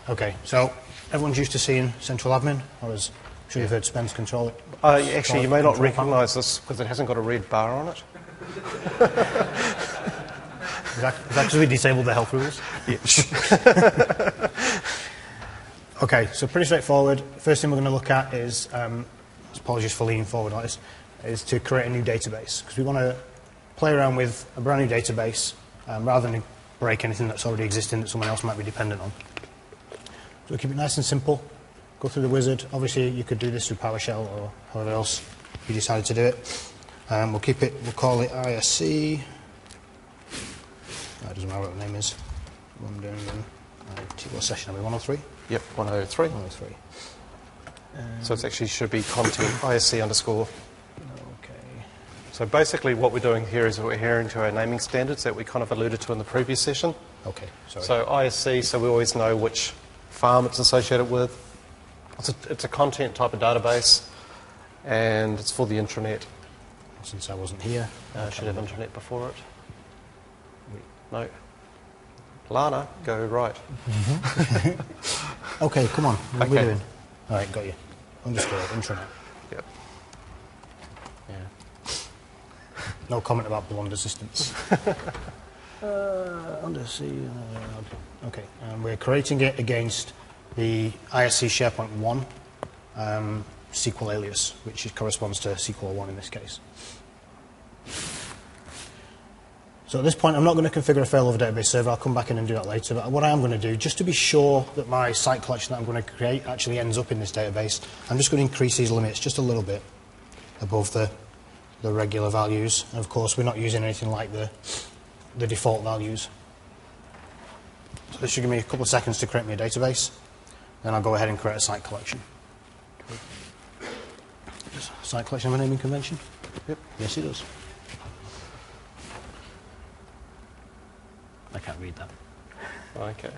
Okay, so everyone's used to seeing central admin, or as I'm sure you've heard Spence control it. Actually, you may not recognise this because it hasn't got a red bar on it. Is that because we disabled the health rules? Yeah. Okay, so pretty straightforward. First thing we're going to look at is, apologies for leaning forward like this, is to create a new database. Because we want to play around with a brand new database rather than break anything that's already existing that someone else might be dependent on. So keep it nice and simple. Go through the wizard. Obviously, you could do this through PowerShell or however else you decided to do it. We'll call it ISC. It doesn't matter what the name is. What session are we, 103? Yep, 103. 103. So it actually should be content ISC underscore. Okay. So basically what we're doing here is we're adhering to our naming standards that we kind of alluded to in the previous session. Okay, sorry. So ISC, so we always know which farm it's associated with. It's a content type of database, and it's for the intranet. Since I wasn't here. Should have intranet before it. No. Lana, go right. Mm-hmm. Okay, come on. What are we doing? All right, got you. Underscore, intranet. Yep. Yeah. No comment about blonde assistants. Undersea. Okay, we're creating it against the ISC SharePoint 1 SQL alias, which corresponds to SQL 1 in this case. So at this point, I'm not going to configure a failover database server. I'll come back in and do that later. But what I am going to do, just to be sure that my site collection that I'm going to create actually ends up in this database, I'm just going to increase these limits just a little bit above the regular values. And of course, we're not using anything like the default values. So this should give me a couple of seconds to create me a database. Then I'll go ahead and create a site collection. Does site collection have a naming convention? Yep. Yes, it does. I can't read that. Okay.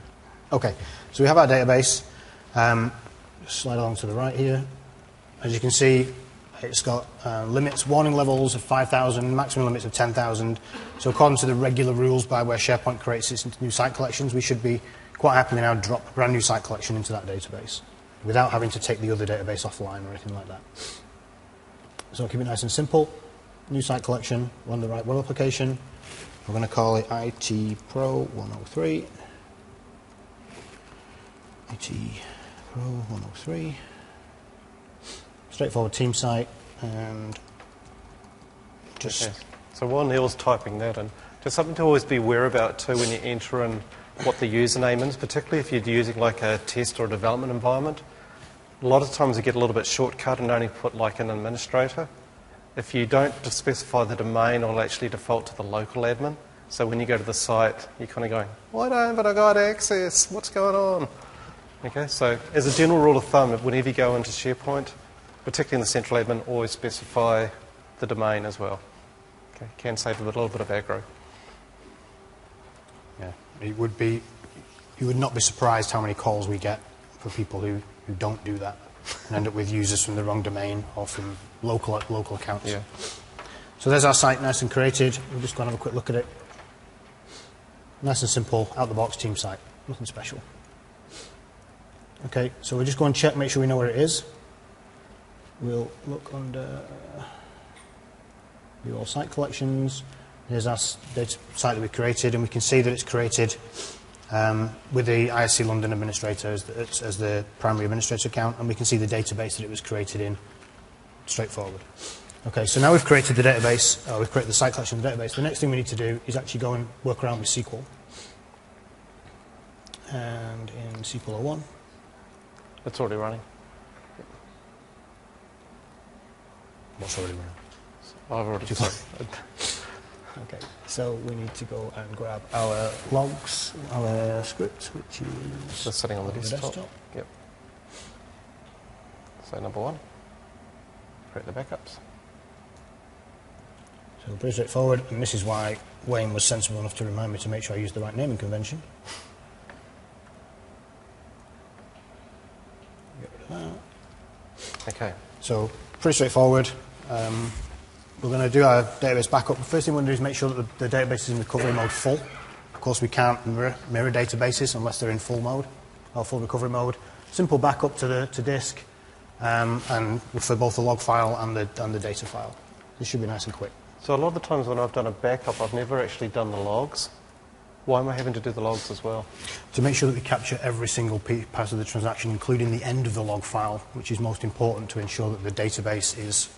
Okay, so we have our database. Just slide along to the right here. As you can see, it's got limits, warning levels of 5,000, maximum limits of 10,000. So according to the regular rules by where SharePoint creates its new site collections, we should be quite happily now drop a brand new site collection into that database without having to take the other database offline or anything like that. So keep it nice and simple. New site collection, run the right web application. We're going to call it IT Pro 103. IT Pro 103. Straightforward team site, and just... Okay. So while Neil's typing that in, just something to always be aware about too when you enter in what the username is, particularly if you're using like a test or a development environment. A lot of times you get a little bit shortcut and only put like an administrator. If you don't specify the domain, it'll actually default to the local admin. So when you go to the site, you're kind of going, why haven't I got access? What's going on? Okay, so as a general rule of thumb, whenever you go into SharePoint, particularly in the central admin, always specify the domain as well. Okay, can save a little bit of aggro. Yeah, you would not be surprised how many calls we get for people who don't do that and end up with users from the wrong domain or from local accounts. Yeah. So there's our site, nice and created. We'll just go and have a quick look at it. Nice and simple, out-the-box team site, nothing special. Okay, so we'll just go and check, make sure we know where it is. We'll look under view all site collections. Here's our data site that we created, and we can see that it's created with the ISC London administrator as the primary administrator account, and we can see the database that it was created in, straightforward. Okay, so now we've created the database, we've created the site collection of the database. The next thing we need to do is actually go and work around with SQL. And in SQL 01. It's already running. What's already running? I've already Okay, so we need to go and grab our logs, our script, which is just sitting on the desktop. Yep. So number one, create the backups. So pretty straightforward, and this is why Wayne was sensible enough to remind me to make sure I use the right naming convention. Get rid of that. Okay. So pretty straightforward. We're going to do our database backup. The first thing we're going to do is make sure that the database is in recovery mode full. Of course, we can't mirror databases unless they're in full mode. or full recovery mode. Simple backup to disk, and for both the log file and the data file. This should be nice and quick. So a lot of the times when I've done a backup, I've never actually done the logs. Why am I having to do the logs as well? To make sure that we capture every single part of the transaction, including the end of the log file, which is most important to ensure that the database is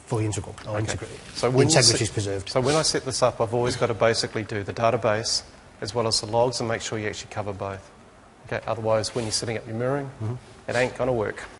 fully integral, or integrated. So the integrity is preserved. So when I set this up, I've always got to basically do the database as well as the logs and make sure you actually cover both. Okay, otherwise, when you're setting up your mirroring, it ain't going to work.